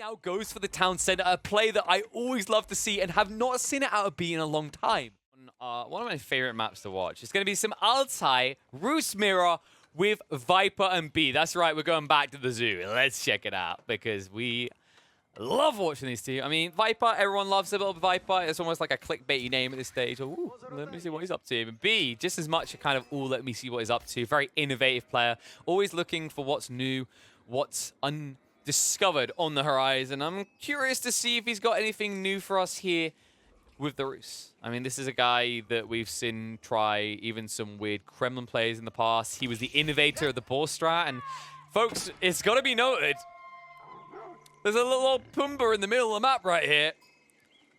now goes for the town center, a play that I always love to see and have not seen it out of B in a long time. One of my favorite maps to watch. It's going to be some Altai, Rus Mirror with Viper and B. That's right, we're going back to the zoo. Let's check it out because we love watching these two. I mean, Viper, everyone loves a little Viper. It's almost like a clickbaity name at this stage. Ooh, let me see what he's up to. But B, just as much a kind of, ooh, let me see what he's up to. Very innovative player. Always looking for what's new, what's undiscovered on the horizon. I'm curious to see if he's got anything new for us here with the Rus. I mean, this is a guy that we've seen try even some weird Kremlin plays in the past. He was the innovator of the ball strat. And folks, it's got to be noted, there's a little old Pumbaa in the middle of the map right here.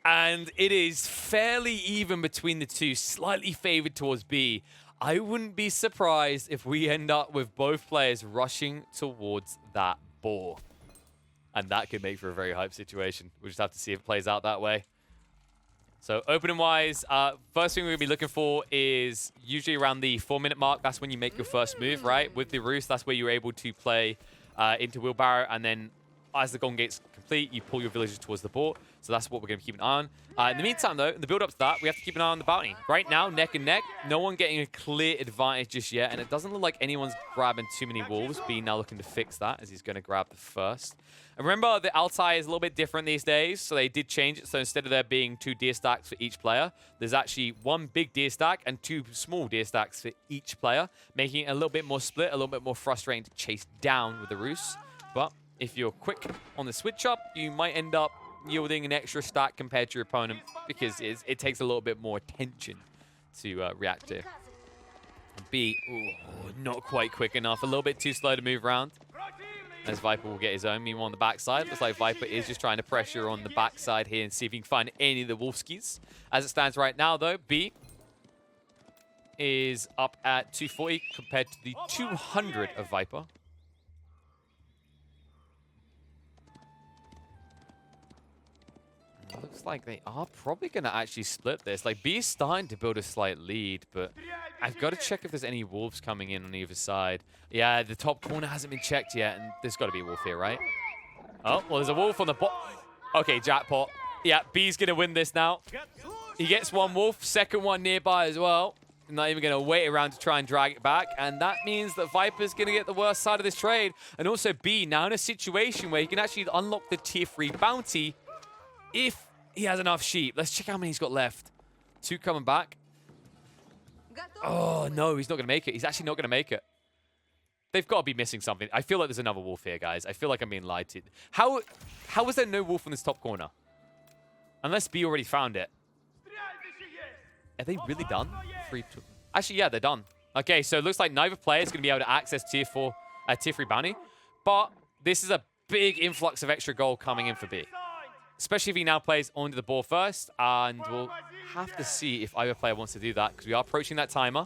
And it is fairly even between the two, slightly favored towards B. I wouldn't be surprised if we end up with both players rushing towards that ball. And that could make for a very hype situation. We'll just have to see if it plays out that way. So opening-wise, first thing we're going to be looking for is usually around the 4-minute mark. That's when you make your first move, right? With the Rus, that's where you're able to play into wheelbarrow, and then as the golden gate's complete, you pull your villagers towards the board. So that's what we're going to keep an eye on. In the meantime, though, in the build-up to that, we have to keep an eye on the bounty. Right now, neck and neck, no one getting a clear advantage just yet, and it doesn't look like anyone's grabbing too many wolves. B now looking to fix that as he's going to grab the first. And remember, the Altai is a little bit different these days, so they did change it. So instead of there being 2 deer stacks for each player, there's actually 1 big deer stack and 2 small deer stacks for each player, making it a little bit more split, a little bit more frustrating to chase down with the Rus. But if you're quick on the switch up, you might end up yielding an extra stack compared to your opponent because it takes a little bit more attention to react to. B, ooh, not quite quick enough. A little bit too slow to move around. As Viper will get his own. Meanwhile, on the backside, looks like Viper is just trying to pressure on the backside here and see if he can find any of the Wolfskis. As it stands right now, though, B is up at 240 compared to the 200 of Viper. Looks like they are probably going to actually split this. Like, B is starting to build a slight lead, but I've got to check if there's any wolves coming in on either side. Yeah, the top corner hasn't been checked yet, and there's got to be a wolf here, right? Oh, well, there's a wolf on the bottom. Okay, jackpot. Yeah, B's going to win this now. He gets 1 wolf, second one nearby as well. Not even going to wait around to try and drag it back, and that means that Viper's going to get the worst side of this trade. And also B now in a situation where he can actually unlock the tier 3 bounty if he has enough sheep. Let's check how many he's got left. 2 coming back. Oh, no, he's not going to make it. He's actually not going to make it. They've got to be missing something. I feel like there's another wolf here, guys. I feel like I'm being lied to. How is there no wolf in this top corner? Unless B already found it. Are they really done? Actually, yeah, they're done. Okay, so it looks like neither player is going to be able to access tier 3 bounty. But this is a big influx of extra gold coming in for B. Especially if he now plays onto the ball first. And we'll have to see if either player wants to do that because we are approaching that timer.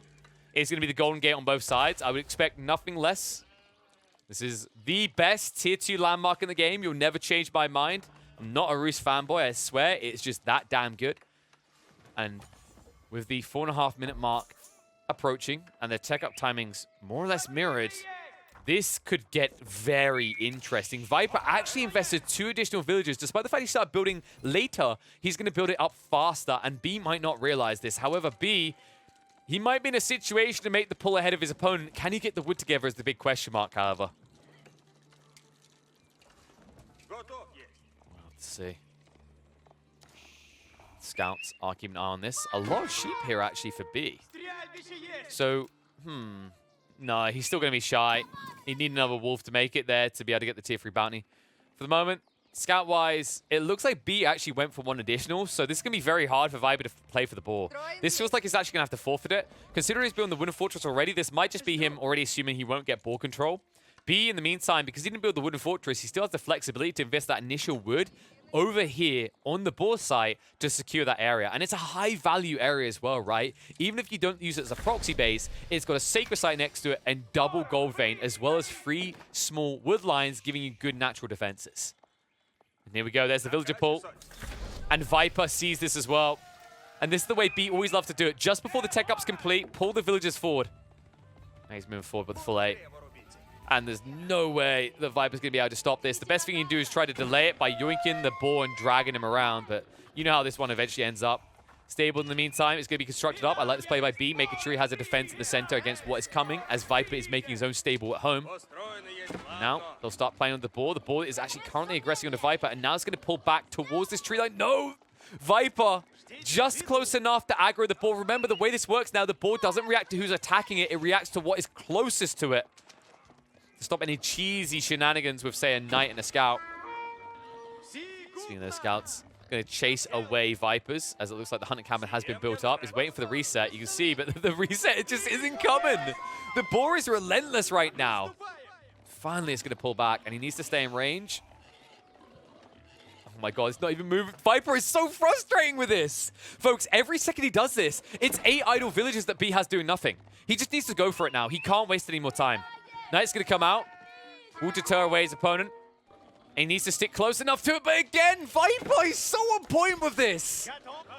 It's going to be the golden gate on both sides. I would expect nothing less. This is the best tier 2 landmark in the game. You'll never change my mind. I'm not a Rus fanboy, I swear. It's just that damn good. And with the 4.5-minute mark approaching and the tech up timings more or less mirrored, this could get very interesting. Viper actually invested 2 additional villagers. Despite the fact he started building later, he's going to build it up faster, and B might not realize this. However, B, he might be in a situation to make the pull ahead of his opponent. Can he get the wood together is the big question mark, however. Well, let's see. Scouts are keeping an eye on this. A lot of sheep here, actually, for B. So, no, he's still going to be shy. He'd need another wolf to make it there to be able to get the tier 3 bounty. For the moment, scout-wise, it looks like B actually went for 1 additional, so this is going to be very hard for Viper to play for the ball. This feels like he's actually going to have to forfeit it. Considering he's building the Wooden Fortress already, this might just be him already assuming he won't get ball control. B, in the meantime, because he didn't build the Wooden Fortress, he still has the flexibility to invest that initial wood over here on the ball site to secure that area. And it's a high-value area as well, right? Even if you don't use it as a proxy base, it's got a sacred site next to it and double gold vein, as well as 3 small wood lines giving you good natural defenses. And here we go. There's the villager pull. And Viper sees this as well. And this is the way B always loves to do it. Just before the tech up's complete, pull the villagers forward. Now he's moving forward with the full 8. And there's no way the Viper's going to be able to stop this. The best thing you can do is try to delay it by yoinking the boar and dragging him around. But you know how this one eventually ends up. Stable in the meantime. It's going to be constructed up. I like this play by B, making sure he has a defense in the center against what is coming, as Viper is making his own stable at home. Now they'll start playing on the boar. The boar is actually currently aggressing on the Viper, and now it's going to pull back towards this tree line. No! Viper just close enough to aggro the boar. Remember, the way this works now, the boar doesn't react to who's attacking it. It reacts to what is closest to it. To stop any cheesy shenanigans with, say, a knight and a scout. Speaking of those scouts, going to chase away Vipers, as it looks like the hunting cabin has been built up. He's waiting for the reset, you can see, but the reset, it just isn't coming. The boar is relentless right now. Finally, it's going to pull back, and he needs to stay in range. Oh my god, it's not even moving. Viper is so frustrating with this. Folks, every second he does this, it's 8 idle villages that B has doing nothing. He just needs to go for it now. He can't waste any more time. Knight's going to come out. Will deter away his opponent. And he needs to stick close enough to it. But again, Viper is so on point with this.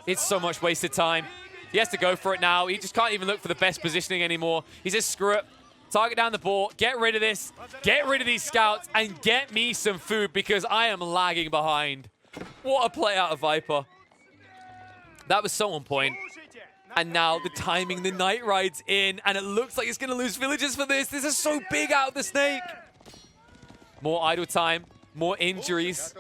It's so much wasted time. He has to go for it now. He just can't even look for the best positioning anymore. He says, screw it. Target down the ball. Get rid of this. Get rid of these scouts. And get me some food because I am lagging behind. What a play out of Viper. That was so on point. And now the timing, the Knight rides in, and it looks like it's going to lose villagers for this. This is so big out of the snake. More idle time, more injuries,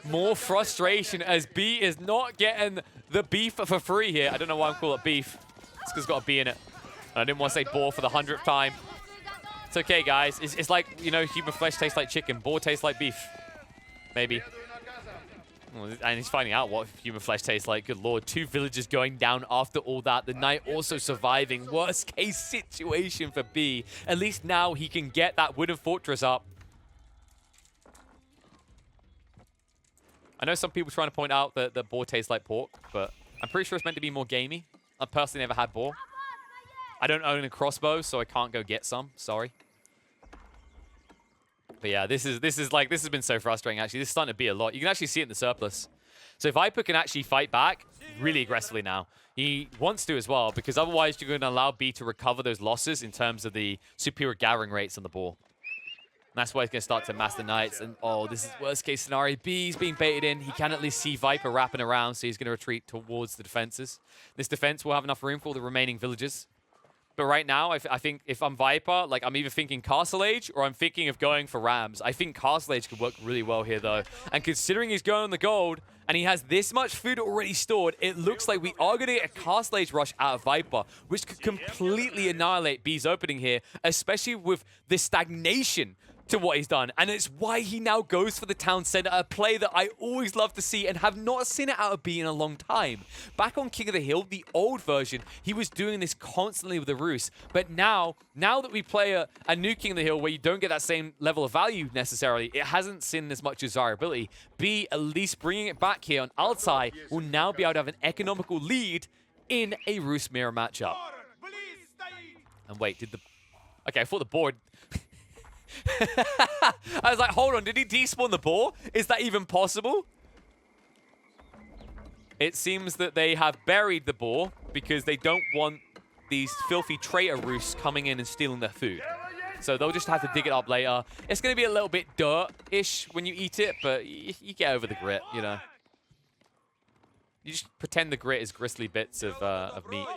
more frustration as B is not getting the beef for free here. I don't know why I'm calling it beef. It's because it's got a B in it. And I didn't want to say boar for the 100th time. It's okay, guys. It's like, you know, human flesh tastes like chicken. Boar tastes like beef. Maybe. And he's finding out what human flesh tastes like. Good lord. 2 villagers going down after all that. The Knight also surviving. Worst case situation for B. At least now he can get that wooden fortress up. I know some people trying to point out that boar tastes like pork, but I'm pretty sure it's meant to be more gamey. I've personally never had boar. I don't own a crossbow, so I can't go get some. Sorry. But yeah, this has been so frustrating, actually. This is starting to be a lot. You can actually see it in the surplus. So Viper can actually fight back really aggressively now. He wants to as well, because otherwise you're going to allow B to recover those losses in terms of the superior gathering rates on the ball. And that's why he's going to start to mass the Knights. And, oh, this is worst case scenario. B's being baited in. He can at least see Viper wrapping around, so he's going to retreat towards the defenses. This defense will have enough room for all the remaining villagers. But right now, I think if I'm Viper, like, I'm either thinking Castle Age or I'm thinking of going for Rams. I think Castle Age could work really well here, though. And considering he's going on the gold and he has this much food already stored, it looks like we are going to get a Castle Age rush out of Viper, which could completely annihilate B's opening here, especially with the stagnation to what he's done. And it's why he now goes for the town center, a play that I always love to see and have not seen it out of B in a long time. Back on King of the Hill, the old version, he was doing this constantly with the Rus. But now that we play a new King of the Hill where you don't get that same level of value necessarily, it hasn't seen as much desirability. B, at least bringing it back here on Altai, will now be able to have an economical lead in a Rus Mirror matchup. And wait, did the... Okay, I thought the board... I was like, hold on, did he despawn the boar? Is that even possible? It seems that they have buried the boar because they don't want these filthy traitor Rus coming in and stealing their food. So they'll just have to dig it up later. It's going to be a little bit dirt-ish when you eat it, but you get over the grit, you know. You just pretend the grit is gristly bits of meat.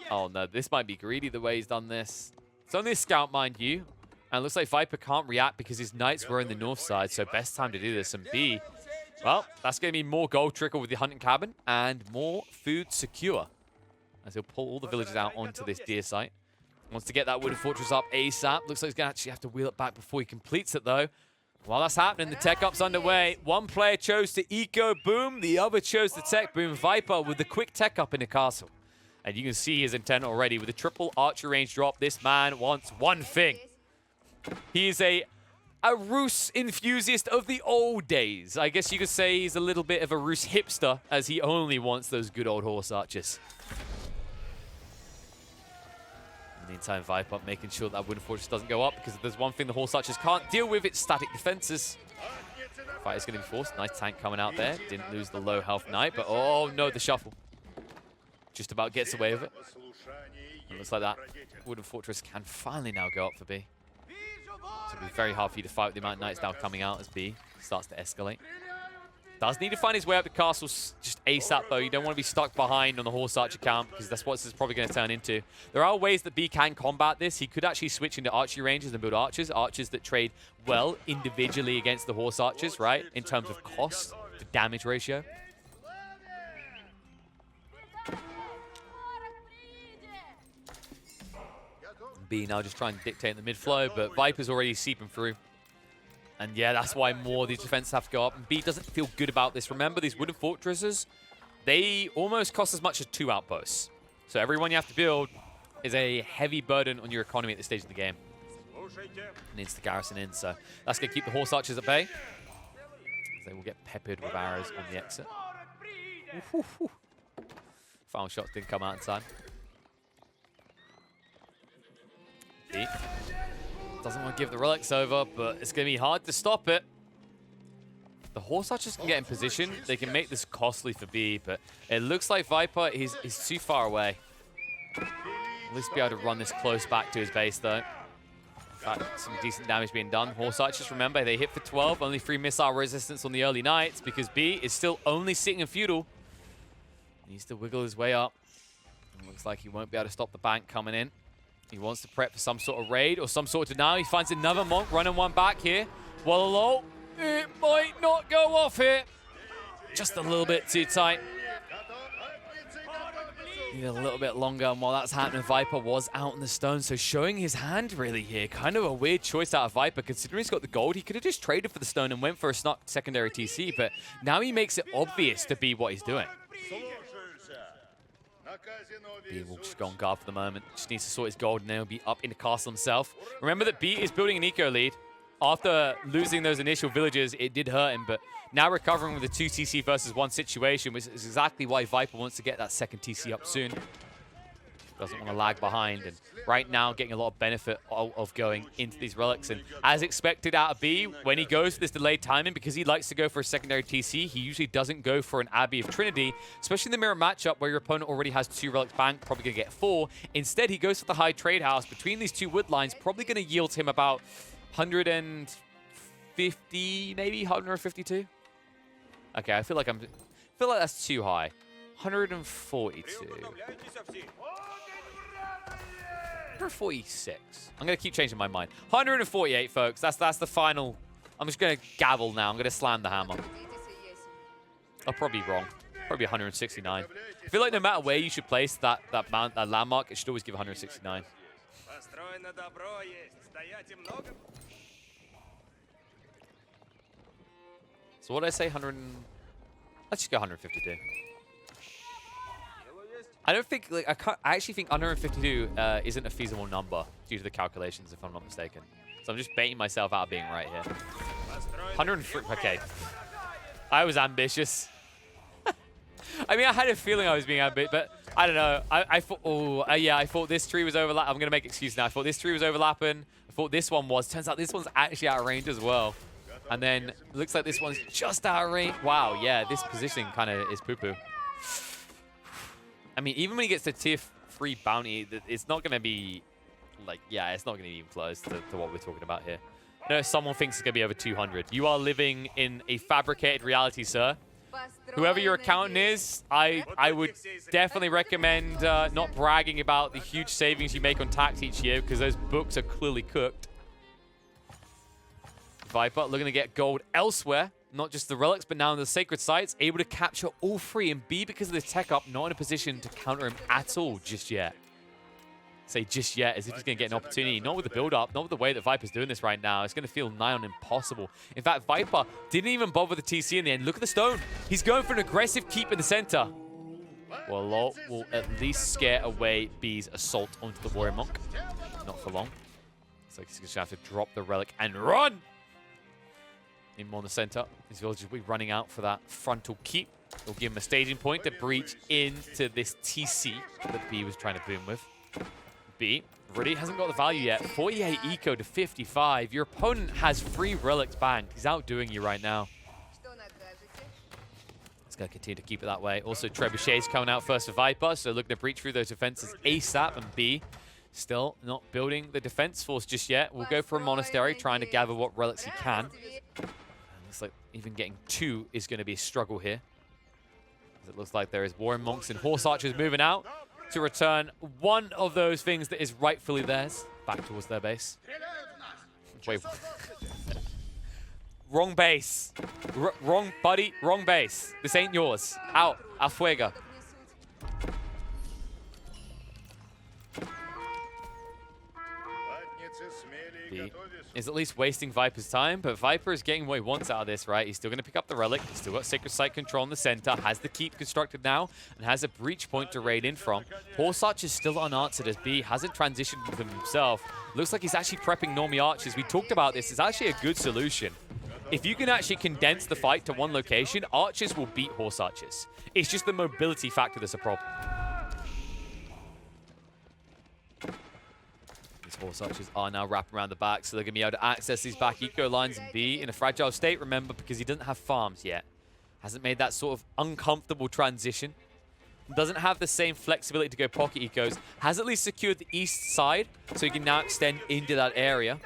Oh no, this might be greedy the way he's done this. It's only a scout, mind you. And it looks like Viper can't react because his Knights were in the north side, so best time to do this. And B, well, that's going to be more gold trickle with the hunting cabin and more food secure. As he'll pull all the villagers out onto this deer site. Wants to get that wooden fortress up ASAP. Looks like he's going to actually have to wheel it back before he completes it, though. While that's happening, the tech up's underway. One player chose to eco boom, the other chose to tech boom. Viper with the quick tech up in the castle. And you can see his intent already. With a triple archer range drop, this man wants one thing. He is a Rus enthusiast of the old days. I guess you could say he's a little bit of a Rus hipster, as he only wants those good old horse archers. In the meantime, Viper making sure that wooden fortress doesn't go up, because if there's one thing the horse archers can't deal with, it's static defenses. Fight is going to be forced. Nice tank coming out there. Didn't lose the low health Knight, but oh no, the shuffle. Just about gets away with it. It looks like that wooden fortress can finally now go up for B. So it'll be very hard for you to fight with the amount of knights now coming out as B starts to escalate. Does need to find his way up the castle just ASAP, though. You don't want to be stuck behind on the Horse Archer camp, because that's what this is probably going to turn into. There are ways that B can combat this. He could actually switch into archery ranges and build archers. Archers that trade well individually against the Horse Archers, right? In terms of cost to damage ratio. B now just trying to dictate the mid flow, but Viper's already seeping through. And yeah, that's why more of these defenses have to go up. And B doesn't feel good about this. Remember, these wooden fortresses, they almost cost as much as 2 outposts. So every one you have to build is a heavy burden on your economy at this stage of the game. And needs the garrison in, so that's going to keep the Horse Archers at bay. They will get peppered with arrows on the exit. Final shots didn't come out in time. B doesn't want to give the relics over, but it's going to be hard to stop it. The Horse Archers can get in position. They can make this costly for B, but it looks like Viper is too far away. At least be able to run this close back to his base, though. In fact, some decent damage being done. Horse Archers, remember, they hit for 12. Only 3 missile resistance on the early knights because B is still only sitting in feudal. Needs to wiggle his way up. It looks like he won't be able to stop the bank coming in. He wants to prep for some sort of raid or some sort of denial. He finds another monk running one back here. Wallow, it might not go off here. Just a little bit too tight. Need a little bit longer, and while that's happening, Viper was out in the stone, so showing his hand really here. Kind of a weird choice out of Viper, considering he's got the gold. He could have just traded for the stone and went for a snuck secondary TC, but now he makes it obvious to be what he's doing. B will just go on guard for the moment. Just needs to sort his gold, and then he'll be up in the castle himself. Remember that B is building an eco lead. After losing those initial villages, it did hurt him, but now recovering with a 2 TC versus 1 situation, which is exactly why Viper wants to get that second TC up soon. Doesn't want to lag behind, and right now getting a lot of benefit of going into these relics. And as expected out of B, when he goes for this delayed timing, because he likes to go for a secondary TC, he usually doesn't go for an Abbey of Trinity, especially in the mirror matchup where your opponent already has 2 relics banked, probably going to get 4. Instead, he goes for the high trade house between these 2 wood lines, probably going to yield him about 150, maybe 152. Okay, I feel like that's too high. 142. 146. I'm gonna keep changing my mind. 148, folks. That's the final. I'm just gonna gavel now. I'm gonna slam the hammer. I'm probably wrong. Probably 169. I feel like no matter where you should place that landmark, it should always give 169. So what did I say? 100. Let's just go 152. I don't think, like, I actually think 152 isn't a feasible number due to the calculations, if I'm not mistaken. So I'm just baiting myself out of being right here. 103, okay. I was ambitious. I mean, I had a feeling I was being ambitious, but I don't know. I thought, yeah, I thought this tree was overlapping. I'm going to make excuse now. I thought this tree was overlapping. I thought this one was. Turns out this one's actually out of range as well. And then it looks like this one's just out of range. Wow, yeah, this positioning kind of is poo-poo. I mean, even when he gets to tier 3 bounty, it's not going to be, like, yeah, it's not going to be even close to what we're talking about here. I know someone thinks it's going to be over 200. You are living in a fabricated reality, sir. Whoever your accountant is, I would definitely recommend not bragging about the huge savings you make on tax each year, because those books are clearly cooked. Viper looking to get gold elsewhere. Not just the relics, but now in the sacred sites, able to capture all 3, and B, because of the tech up, not in a position to counter him at all just yet. Say just yet, as if he's going to get an opportunity. Not with the build-up, not with the way that Viper's doing this right now. It's going to feel nigh on impossible. In fact, Viper didn't even bother the TC in the end. Look at the stone. He's going for an aggressive keep in the center. Well, Lot will at least scare away B's assault onto the Warrior Monk. Not for long. Looks like he's going to have to drop the relic and run! In more in the center. These villagers will be running out for that frontal keep. It'll give him a staging point to breach into this TC that B was trying to boom with. B really hasn't got the value yet. 48 eco to 55. Your opponent has 3 relics banked. He's outdoing you right now. He's going to continue to keep it that way. Also, Trebuchet's coming out first for Viper, so looking to breach through those defenses ASAP, and B Still not building the defense force just yet. We'll go for a monastery, trying to gather what relics he can. And looks like even getting 2 is going to be a struggle here. It looks like there is warrior monks and horse archers moving out to return one of those things that is rightfully theirs back towards their base. Wait. Wrong base. Wrong, buddy. Wrong base. This ain't yours. Out. Afuega. B is at least wasting Viper's time, but Viper is getting what he wants out of this, right? He's still going to pick up the relic. He's still got Sacred Site control in the center, has the keep constructed now, and has a breach point to raid in from. Horse Arch is still unanswered as B hasn't transitioned with them himself. Looks like he's actually prepping Normie Archers. We talked about this. It's actually a good solution. If you can actually condense the fight to one location, Archers will beat Horse Archers. It's just the mobility factor that's a problem. Horse Archers are now wrapping around the back, so they're going to be able to access these back eco lines and be in a fragile state, remember, because he doesn't have farms yet. Hasn't made that sort of uncomfortable transition. Doesn't have the same flexibility to go pocket ecos. Has at least secured the east side, so he can now extend into that area.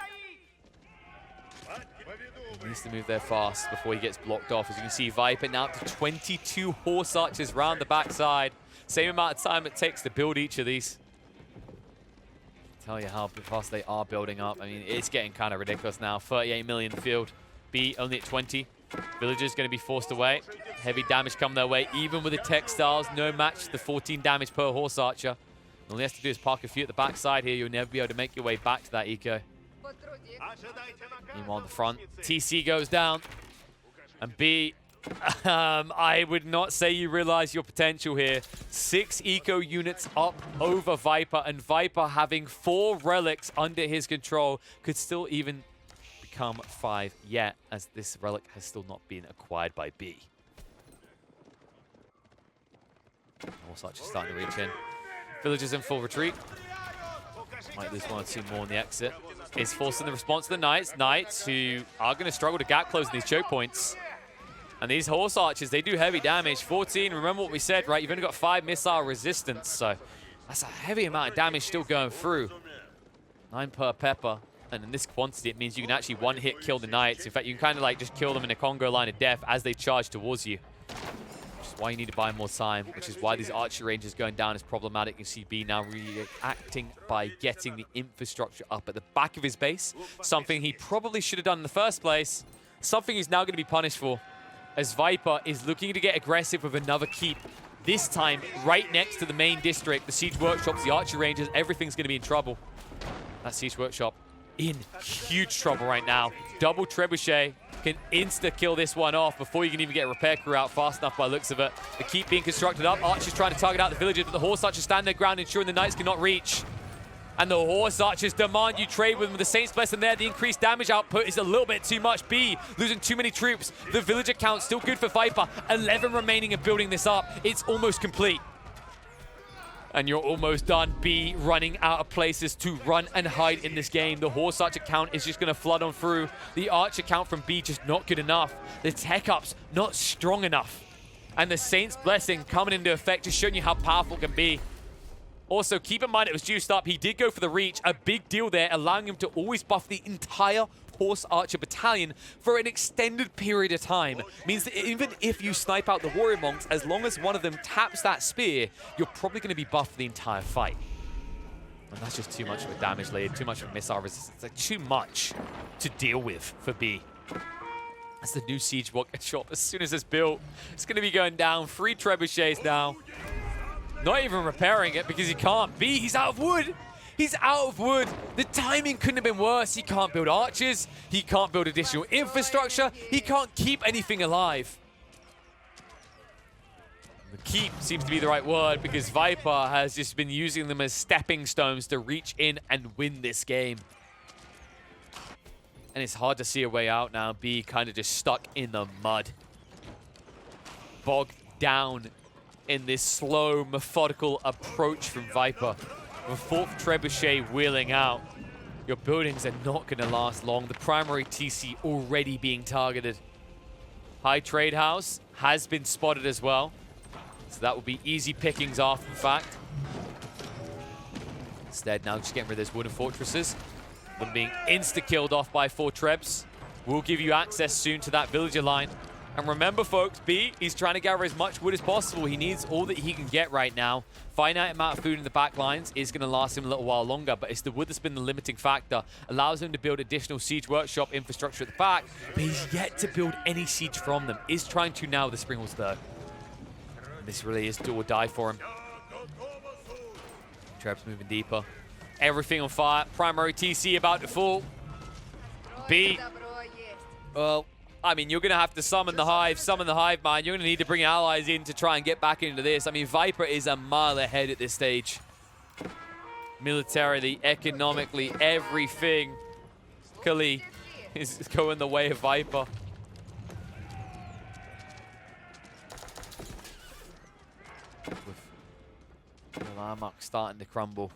He needs to move there fast before he gets blocked off. As you can see, Viper now up to 22 Horse Archers round the backside. Same amount of time it takes to build each of these. Tell you how fast they are building up. I mean, it's getting kind of ridiculous now. 38 million field. B only at 20. Villagers going to be forced away. Heavy damage come their way. Even with the textiles, no match. The 14 damage per Horse Archer. All he has to do is park a few at the backside here. You'll never be able to make your way back to that eco. Meanwhile, on the front, TC goes down. And B, I would not say you realize your potential here. 6 eco units up over Viper, and Viper having 4 relics under his control could still even become 5 yet, as this relic has still not been acquired by B. Horse Archer starting to reach in. Villagers in full retreat. Might lose 1 or 2 more on the exit. Is forcing the response to the Knights. Knights who are going to struggle to gap close in these choke points. And these Horse Archers, they do heavy damage. 14, remember what we said, right? You've only got 5 missile resistance, so that's a heavy amount of damage still going through. 9 per pepper. And in this quantity, it means you can actually one-hit kill the Knights. In fact, you can kind of like just kill them in a Congo line of death as they charge towards you. Which is why you need to buy more time, which is why these archer ranges going down is problematic. You see B now reacting by getting the infrastructure up at the back of his base. Something he probably should have done in the first place. Something he's now going to be punished for, as Viper is looking to get aggressive with another keep. This time, right next to the main district, the Siege Workshops, the Archer Rangers, everything's going to be in trouble. That Siege Workshop in huge trouble right now. Double Trebuchet can insta-kill this one off before you can even get a repair crew out fast enough by the looks of it. The keep being constructed up. Archers trying to target out the villagers, but the Horse Archers stand their ground, ensuring the Knights cannot reach. And the Horse Archers demand you trade with them. The Saints Bless them there. The increased damage output is a little bit too much. B losing too many troops. The villager count still good for Viper. 11 remaining and building this up. It's almost complete. And you're almost done. B running out of places to run and hide in this game. The Horse Archer count is just going to flood on through. The Archer count from B just not good enough. The tech ups not strong enough. And the Saints Blessing coming into effect, just showing you how powerful it can be. Also, keep in mind it was juiced up. He did go for the reach. A big deal there, allowing him to always buff the entire Horse Archer battalion for an extended period of time. Means that even if you snipe out the Warrior Monks, as long as one of them taps that spear, you're probably going to be buffed for the entire fight. And that's just too much of a damage lead, too much of a missile resistance. Like, too much to deal with for B. That's the new Siege Workshop. As soon as it's built, it's going to be going down. 3 trebuchets now. Not even repairing it because he can't. B, he's out of wood. He's out of wood. The timing couldn't have been worse. He can't build archers. He can't build additional infrastructure. He can't keep anything alive. The keep seems to be the right word because Viper has just been using them as stepping stones to reach in and win this game. And it's hard to see a way out now. B kind of just stuck in the mud. Bogged down in this slow, methodical approach from Viper. With 4th Trebuchet wheeling out, your buildings are not going to last long. The primary TC already being targeted. High Trade House has been spotted as well. So that will be easy pickings after the fact. Instead, now just getting rid of those wooden fortresses. Them being insta-killed off by 4 Trebs. Will give you access soon to that villager line. And remember, folks, B, he's trying to gather as much wood as possible. He needs all that he can get right now. Finite amount of food in the back lines is going to last him a little while longer, but it's the wood that's been the limiting factor. Allows him to build additional siege workshop infrastructure at the back, but he's yet to build any siege from them. Is trying to now with the Springwalls, though. This really is do or die for him. Trebs moving deeper. Everything on fire. Primary TC about to fall. B. Well, I mean, you're going to have to summon the Hive, man. You're going to need to bring allies in to try and get back into this. I mean, Viper is a mile ahead at this stage. Militarily, economically, everything. Kali is going the way of Viper. With the Larmok starting to crumble.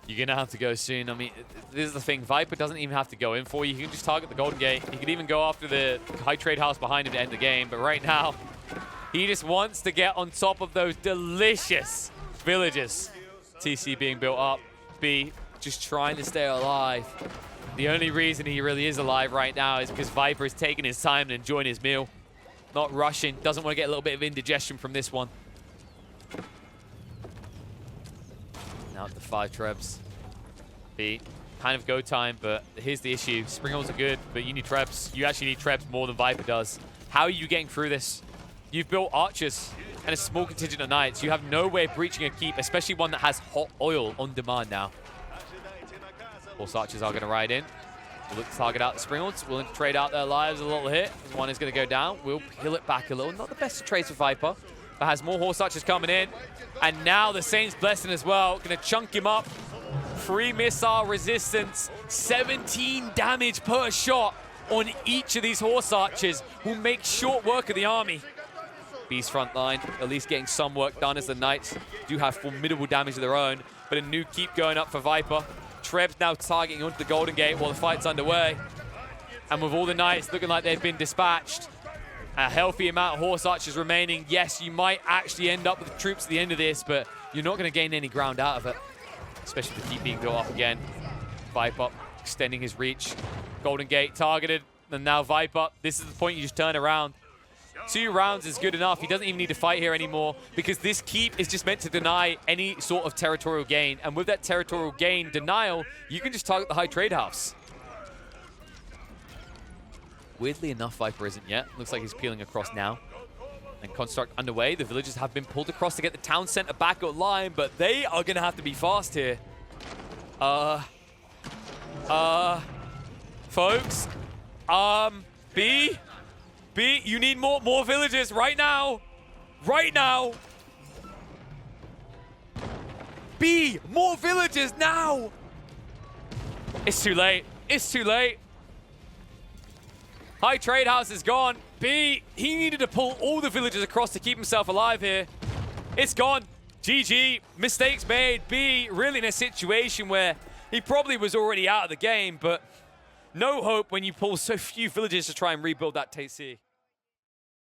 You're going to have to go soon. I mean, this is the thing. Viper doesn't even have to go in for you. He can just target the Golden Gate. He could even go after the high trade house behind him to end the game. But right now, he just wants to get on top of those delicious villages. TC being built up. B just trying to stay alive. The only reason he really is alive right now is because Viper is taking his time and enjoying his meal. Not rushing. Doesn't want to get a little bit of indigestion from this one. Now the 5 Trebs. B, kind of go time, but here's the issue. Springwalls are good, but you need Trebs. You actually need Trebs more than Viper does. How are you getting through this? You've built archers and a small contingent of knights. You have no way of breaching a keep, especially one that has hot oil on demand now. Horse archers are going to ride in. We'll look to target out the Springwalls. Willing to trade out their lives a little hit. One is going to go down. We'll peel it back a little. Not the best of trades for Viper, but has more horse archers coming in. And now the Saint's Blessing as well. Going to chunk him up. Free missile resistance. 17 damage per shot on each of these horse archers. Will make short work of the army. B's front line at least getting some work done as the Knights do have formidable damage of their own. But a new keep going up for Viper. Trebs now targeting onto the Golden Gate while the fight's underway. And with all the Knights looking like they've been dispatched, a healthy amount of horse archers remaining. Yes, you might actually end up with the troops at the end of this, but you're not going to gain any ground out of it. Especially with the keep being built up again. Viper extending his reach. Golden Gate targeted, and now Viper. This is the point you just turn around. 2 rounds is good enough. He doesn't even need to fight here anymore because this keep is just meant to deny any sort of territorial gain. And with that territorial gain denial, you can just target the high trade house. Weirdly enough, Viper isn't yet. Looks like he's peeling across now. And construct underway. The villagers have been pulled across to get the town center back online, but they are going to have to be fast here. Folks. B, you need more villagers right now. Right now. B, more villagers now. It's too late. It's too late. High trade house is gone. B, he needed to pull all the villagers across to keep himself alive here. It's gone. GG. Mistakes made. B, really in a situation where he probably was already out of the game, but no hope when you pull so few villagers to try and rebuild that TC.